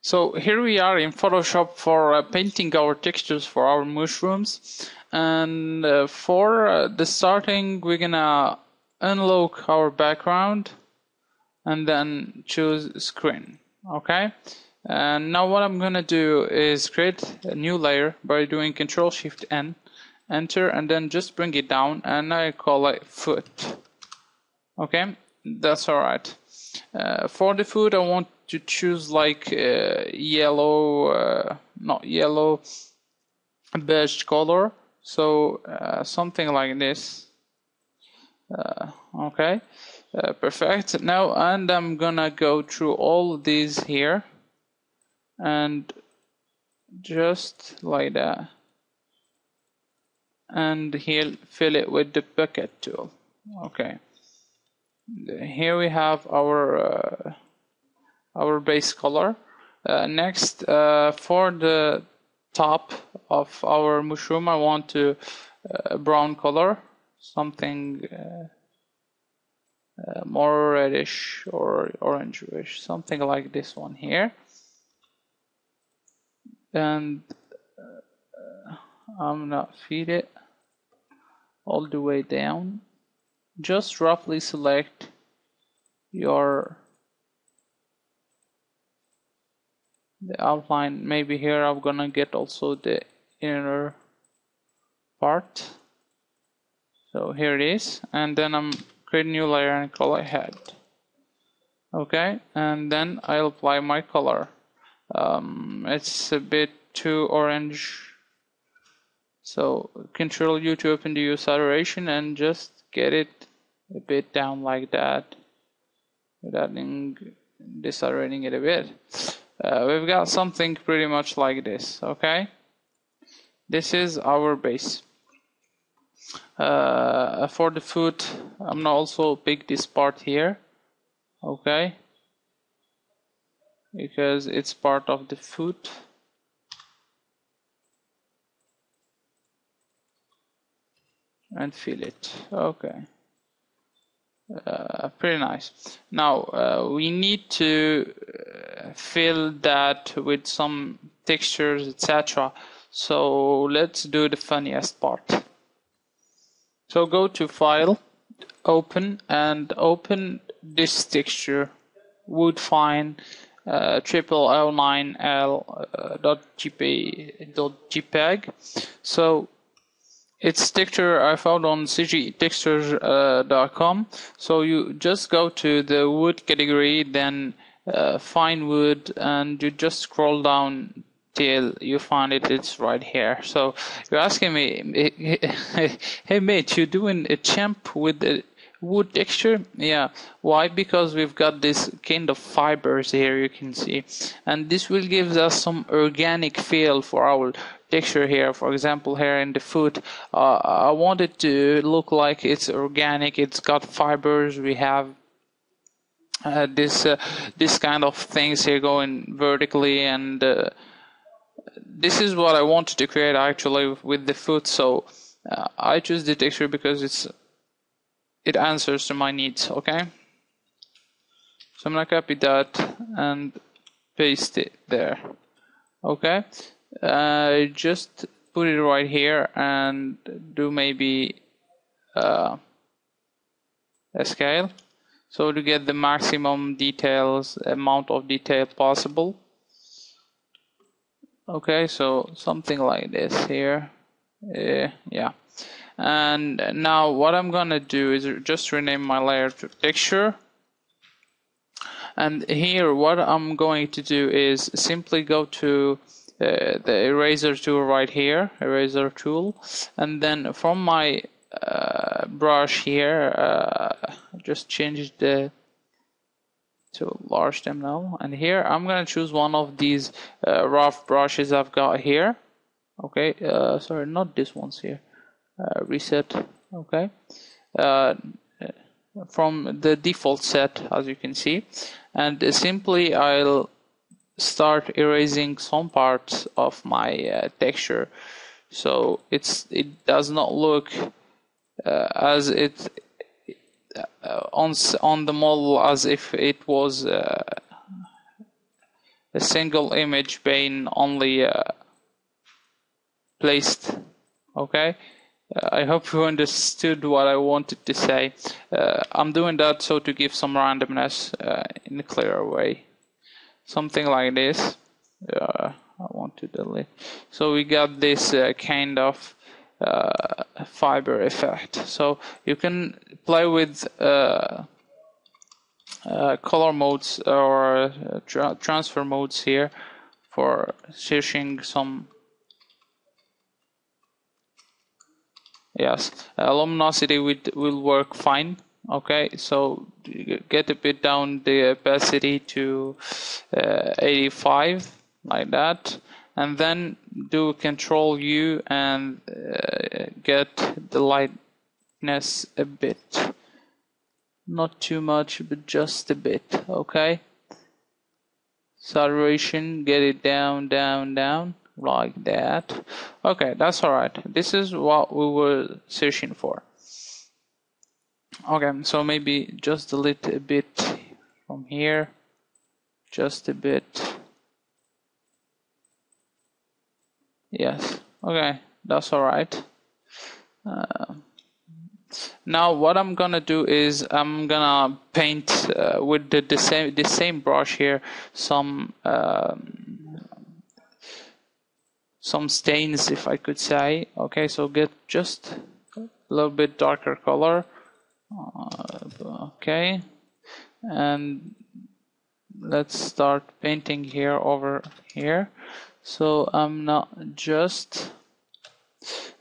So here we are in Photoshop for painting our textures for our mushrooms. And for the starting, we're gonna unlock our background and then choose screen. Okay. And now what I'm gonna do is create a new layer by doing Ctrl-Shift-N, enter, and then just bring it down, and I call it foot. Okay, that's all right. For the foot, I want to choose like yellow, not yellow, beige color. So something like this. Okay, perfect. Now, and I'm gonna go through all of these here, and just like that, and here fill it with the bucket tool. Okay. Here we have our base color. Next, for the top of our mushroom, I want to brown color, something more reddish or orange-ish, something like this one here. And I'm gonna feed it all the way down. Just roughly select the outline. Maybe here I'm gonna get also the inner part. So here it is, and then I'm create a new layer and call it head. Okay, and then I'll apply my color. It's a bit too orange, so Control U to open the hue saturation and just get it a bit down like that without desaturating it a bit. We've got something pretty much like this. Okay, this is our base. For the foot, I'm gonna also pick this part here. Okay, because it's part of the foot. And fill it. Okay. Pretty nice. Now we need to fill that with some textures, etc. So let's do the funniest part. So go to File, Open, and open this texture, wood fine, .jpeg. So it's texture I found on cgtextures.com. So you just go to the wood category, then find wood, and you just scroll down till you find it. It's right here. So you're asking me, hey mate, you doing a champ with the wood texture? Yeah. Why? Because we've got this kind of fibers here, you can see, and this will give us some organic feel for our texture here. For example, here in the foot, I want it to look like it's organic. It's got fibers. We have this kind of things here going vertically, and this is what I wanted to create actually with the foot. So I choose the texture because it answers to my needs. Okay, so I'm gonna copy that and paste it there. Okay, just put it right here and do maybe a scale, so to get the maximum amount of detail possible. Okay, so something like this here. Yeah. And now what I'm gonna do is just rename my layer to texture. And here what I'm going to do is simply go to the eraser tool right here, eraser tool, and then from my brush here, just change the to large them now, and here I'm gonna choose one of these rough brushes I've got here. Okay, sorry, not this one's here. Reset. Okay, from the default set, as you can see, and simply I'll start erasing some parts of my texture, so it does not look as it on the model as if it was a single image being only placed. Okay, I hope you understood what I wanted to say. I'm doing that so to give some randomness in a clearer way. Something like this. I want to delete. So we got this kind of fiber effect. So you can play with color modes or transfer modes here for searching some. Yes, luminosity will work fine. Okay, so get a bit down the opacity to 85, like that, and then do Control U and get the lightness a bit, not too much, but just a bit. Okay, saturation, get it down, down, down, like that. Okay, that's all right. This is what we were searching for. Okay, so maybe just delete a bit from here, just a bit. Yes, okay, that's all right. Now what I'm gonna do is I'm gonna paint with the same brush here some stains, if I could say. Okay, so get just a little bit darker color. Okay, and let's start painting here over here. So I'm not just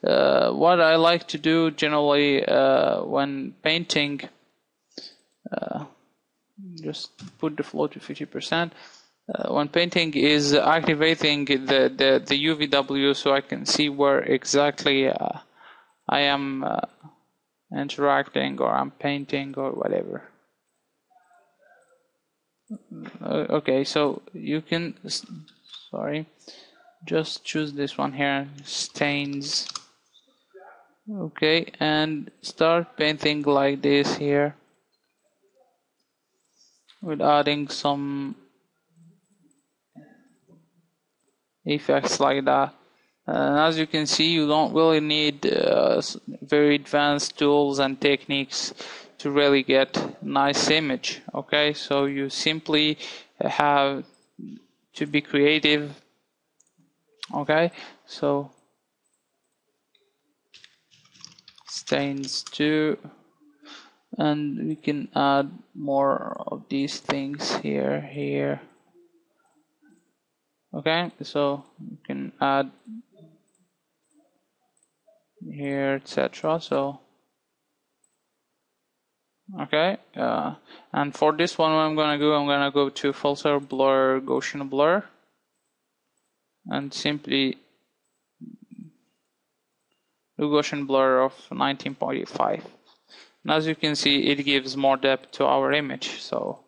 what I like to do generally when painting, just put the flow to 50%. When painting is activating the UVW so I can see where exactly I am interacting or I'm painting or whatever. Okay, so you can, sorry, just choose this one here, stains. Okay, and start painting like this here with adding some effects like that. And as you can see, you don't really need very advanced tools and techniques to really get nice image. Okay, so you simply have to be creative. Okay, so stains too, and we can add more of these things here. Okay, so you can add here, etc. So okay, and for this one, what I'm gonna go to filter, blur, Gaussian blur, and simply do Gaussian blur of 19.85. And as you can see, it gives more depth to our image. So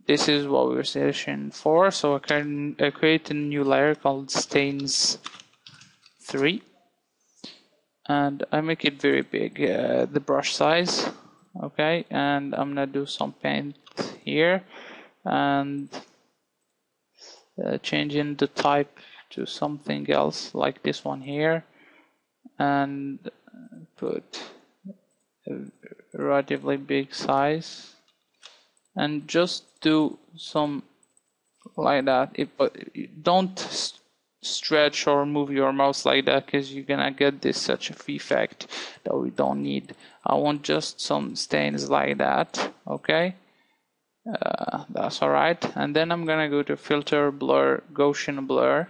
this is what we're searching for. So I can create a new layer called stains 3, and I make it very big, the brush size. Okay, and I'm gonna do some paint here and changing the type to something else like this one here, and put a relatively big size and just do some like that. Don't stretch or move your mouse like that, because you're gonna get this such a effect that we don't need. I want just some stains like that. Okay, that's all right. And then I'm gonna go to filter, blur, Gaussian blur.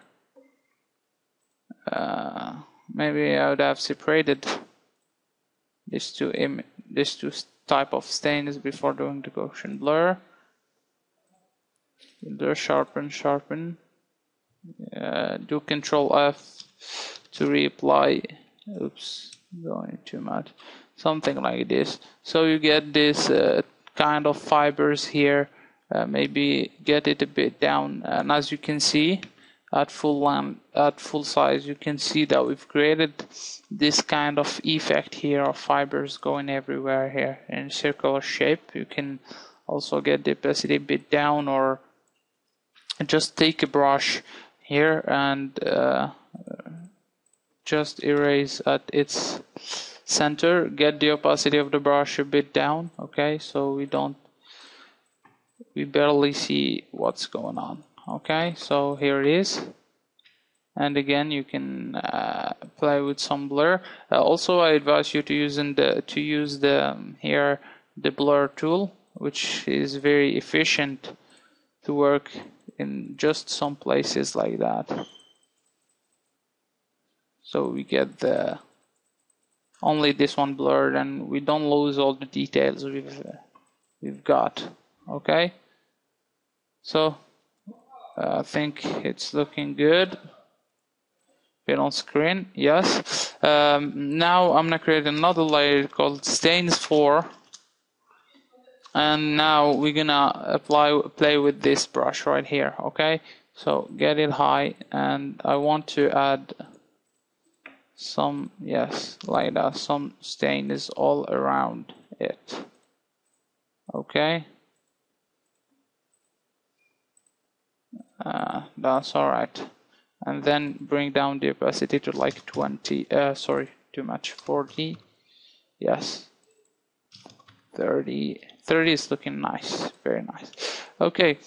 Maybe I would have separated these two type of stains before doing the Gaussian blur. Filter, sharpen. Do Control F to reapply. Oops, going too much. Something like this. So you get this kind of fibers here. Maybe get it a bit down, and as you can see, at full size, you can see that we've created this kind of effect here of fibers going everywhere here in circular shape. You can also get the opacity a bit down or just take a brush here and just erase at its center. Get the opacity of the brush a bit down, okay, so we barely see what's going on. Okay, so here it is. And again, you can play with some blur. Also, I advise you to use here the blur tool, which is very efficient to work in just some places like that. So we get only this one blurred, and we don't lose all the details we've got. Okay, so I think it's looking good. Fit on screen, yes. Now I'm gonna create another layer called stains 4, and now we're gonna play with this brush right here. Okay, so get it high, and I want to add some, yes, like that, some stain is all around it. Okay, that's all right. And then bring down the opacity to like 20, sorry, too much, 40, yes, 30 is looking nice, very nice. Okay,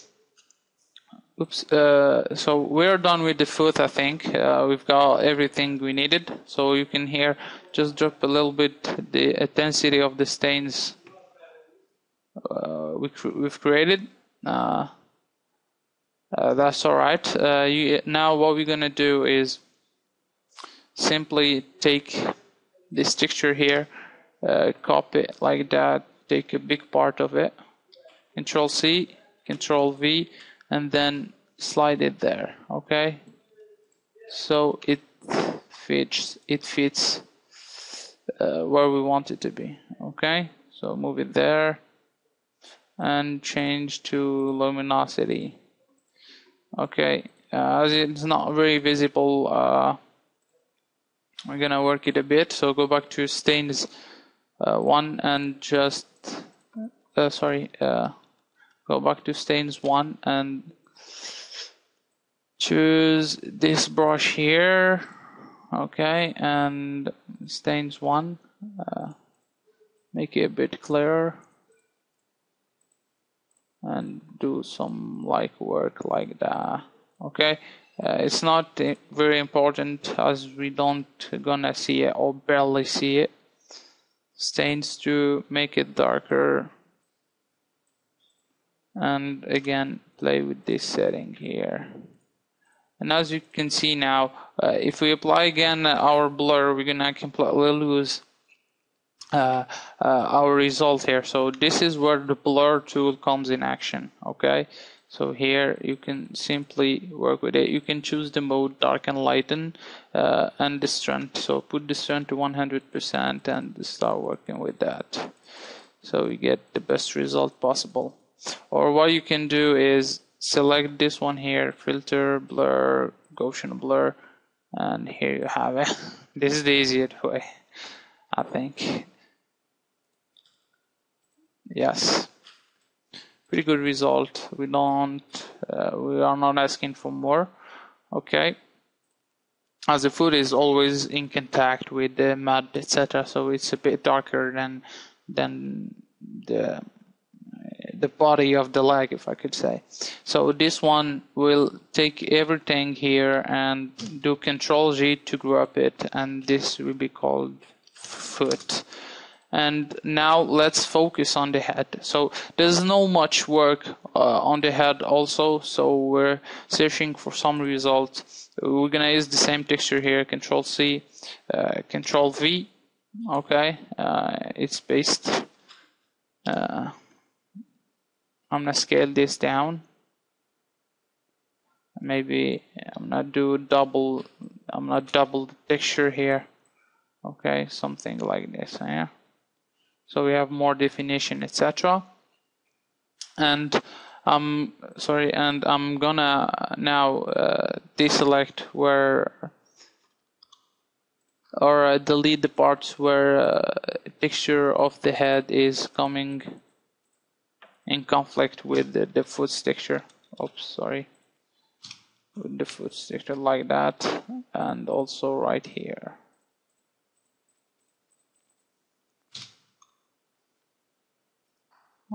oops, so we're done with the foot, I think. We've got everything we needed, so you can here just drop a little bit the intensity of the stains we've created. That's all right. Now what we're gonna do is simply take this texture here, copy it like that, take a big part of it, Control C, Control V, and then slide it there. Okay, so it fits where we want it to be. Okay, so move it there and change to luminosity. Okay, as it's not very visible, we're gonna work it a bit. So go back to stains 1 and just go back to stains 1 and choose this brush here. Okay, and stains 1, make it a bit clearer and do some like work like that. Okay, it's not very important as we don't gonna see it or barely see it. Stains to make it darker, and again play with this setting here. And as you can see now, if we apply again our blur, we're gonna completely lose our result here. So this is where the blur tool comes in action. Okay, so here you can simply work with it. You can choose the mode darken, lighten, and the strength. So put the strength to 100% and start working with that, so you get the best result possible. Or what you can do is select this one here, filter, blur, Gaussian blur, and here you have it. This is the easiest way, I think. Yes, pretty good result. We are not asking for more. Okay, as the food is always in contact with the mud, etc., so it's a bit darker than the body of the leg, if I could say. So this one will take everything here and do Control G to group it, and this will be called foot. And now let's focus on the head. So there's no much work on the head also, so we're searching for some result. We're gonna use the same texture here, Control C, Control V. Okay, it's based. I'm gonna scale this down. Maybe I'm gonna double the texture here. Okay, something like this. Yeah. So we have more definition, etc. And I'm gonna now deselect where or delete the parts where texture of the head is coming in conflict with the foot's texture. Oops, sorry. with the foot sticker like that, and also right here.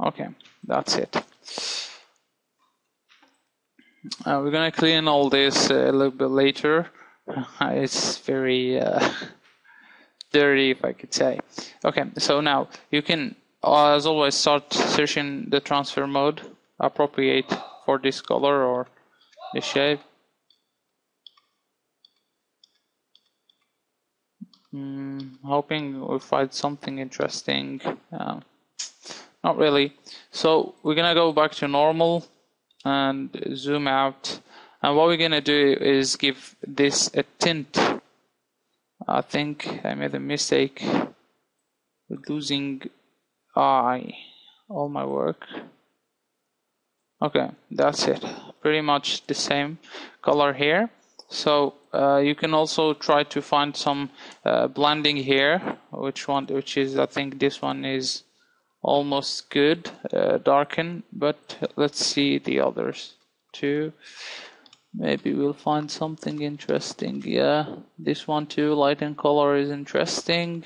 Okay, that's it. We're gonna clean all this a little bit later. It's very dirty, if I could say. Okay, so now you can, as always, start searching the transfer mode appropriate for this color or the shape. Hoping we'll find something interesting. Not really. So we're gonna go back to normal and zoom out. And what we're gonna do is give this a tint. I think I made a mistake with losing all my work. Okay, that's it. Pretty much the same color here. So you can also try to find some blending here. Which is, I think this one is almost good, darken, but let's see the others too. Maybe we'll find something interesting. Yeah, this one too, light and color, is interesting.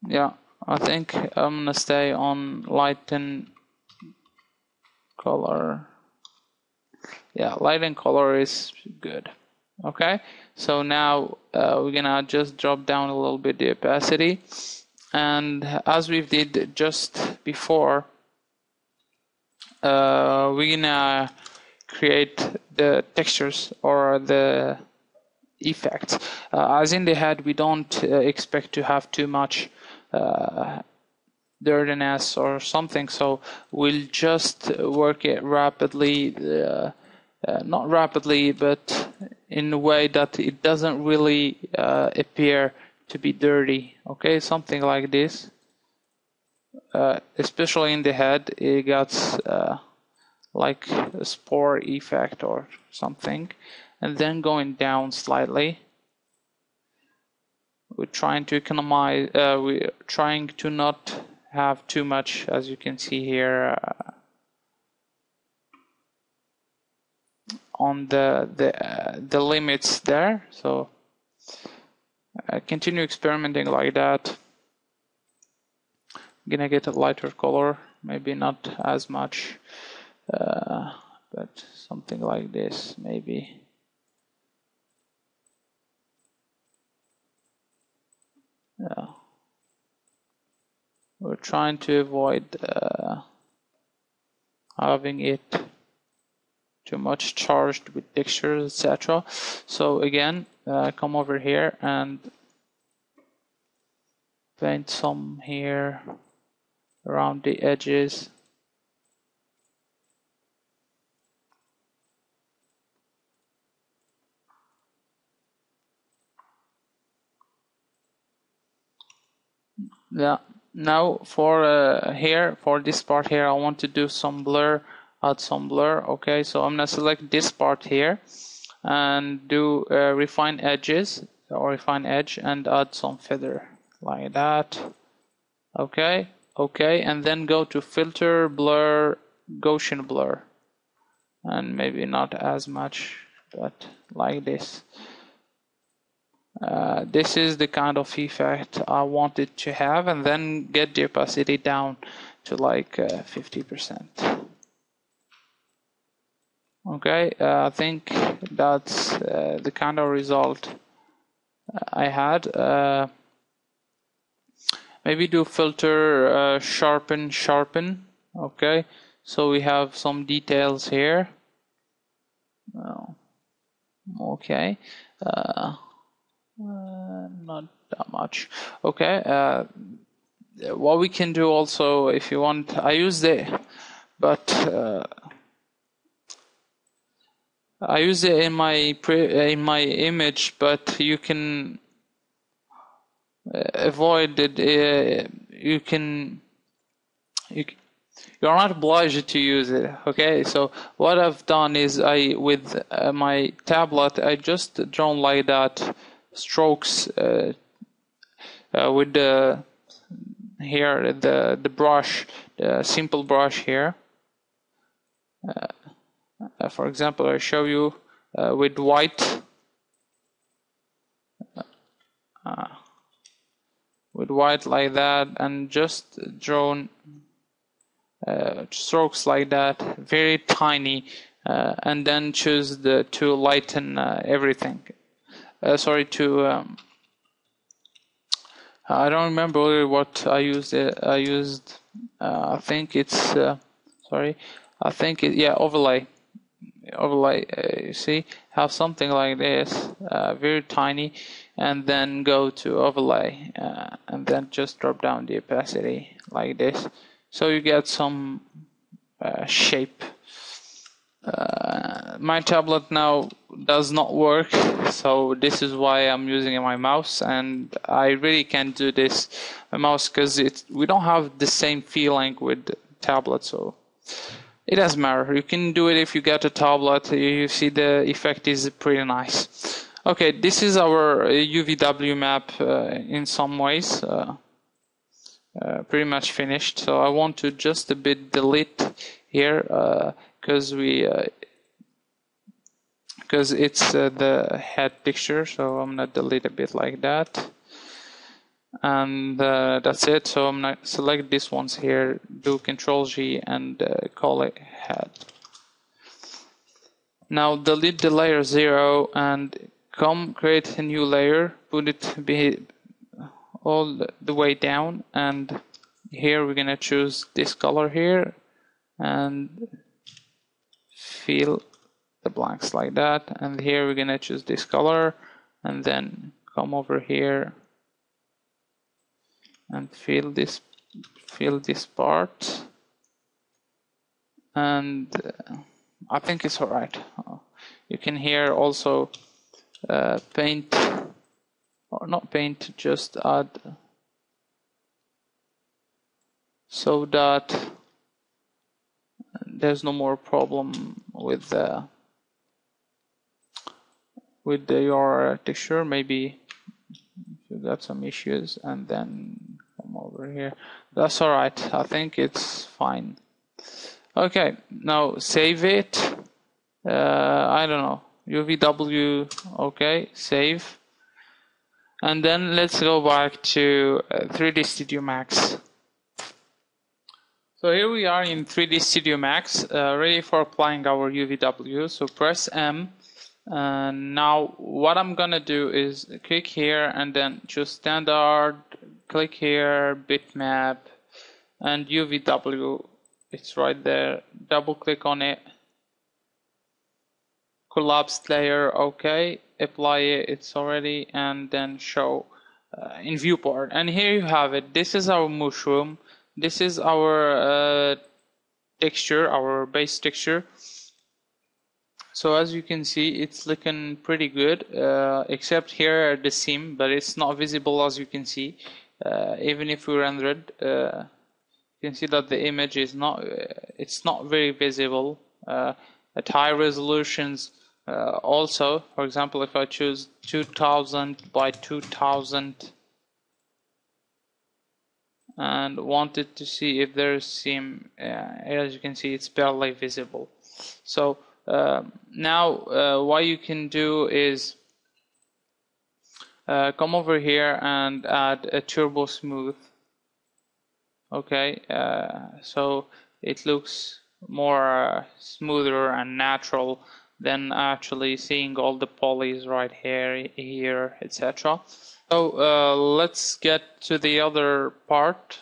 Yeah, I think I'm gonna stay on light and color. Yeah, light and color is good. Okay, so now we're gonna just drop down a little bit the opacity, and as we did just before, we're gonna create the textures or the effects. As in the head, we don't expect to have too much dirtiness or something, so we'll just work it rapidly, not rapidly, but in a way that it doesn't really appear to be dirty. Okay, something like this. Especially in the head, it gets like a spore effect or something, and then going down slightly. We're trying to economize. We're trying to not have too much, as you can see here, on the limits there. So continue experimenting like that. I'm gonna get a lighter color, maybe not as much, but something like this maybe. Yeah. We're trying to avoid having it too much charged with textures, etc. So again, come over here and paint some here around the edges. Yeah. Now for here, for this part here, I want to do some blur, add some blur. Okay, so I'm gonna select this part here and do refine edges or refine edge and add some feather like that. Okay, and then go to filter, blur, Gaussian blur, and maybe not as much, but like this. This is the kind of effect I wanted to have, and then get the opacity down to like 50%. Okay, I think that's the kind of result I had. Maybe do filter, sharpen. Okay, so we have some details here. Okay. Not that much. Okay, what we can do also, if you want, I use it, but I use it in my image, but you can avoid it. You're not obliged to use it. Okay, so what I've done is with my tablet, I just drawn like that strokes with the here the brush, the simple brush here. For example, I show you with white, like that, and just drawn strokes like that, very tiny, and then choose to lighten everything. Sorry, to I don't remember what I used. I think it's sorry. I think overlay. You see, have something like this, very tiny, and then go to overlay, and then just drop down the opacity like this, so you get some shape. My tablet now does not work, so this is why I'm using my mouse, and I really can't do this mouse because we don't have the same feeling with tablet, so it doesn't matter. You can do it if you get a tablet. You see the effect is pretty nice. Okay, this is our UVW map in some ways. Pretty much finished. So I want to just a bit delete here because it's the head picture. So I'm gonna delete a bit like that. And that's it. So I'm gonna select these ones here, do Ctrl-G and call it head. Now delete the layer 0 and create a new layer, put it all the way down, and here we're gonna choose this color here and fill the blanks like that, and here we're gonna choose this color and then come over here and fill this part, and I think it's alright. You can here also paint, or not paint, just add, so that there's no more problem with your texture. Maybe you got some issues, and then come over here. That's alright. I think it's fine. Okay, now save it. I don't know, UVW. Okay, save. And then let's go back to 3D Studio Max. So here we are in 3D Studio Max, ready for applying our UVW. So press M. Now what I'm gonna do is click here and then choose standard, click here, bitmap, and UVW. It's right there. Double click on it. Collapsed layer, okay. Apply it, it's already, and then show in viewport. And here you have it. This is our mushroom. This is our texture, our base texture. So as you can see, it's looking pretty good, except here at the seam, but it's not visible as you can see. Even if we render it, you can see that the image is it's not very visible at high resolutions. Also, for example, if I choose 2000 by 2000 and wanted to see if there's seam, as you can see, it's barely visible. So now what you can do is come over here and add a turbo smooth. Okay, so it looks more smoother and natural than actually seeing all the polys right here, etc. So let's get to the other part,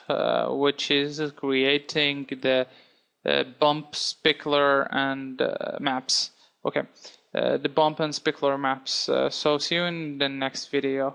which is creating the bump, specular, and maps. Okay, the bump and specular maps. So see you in the next video.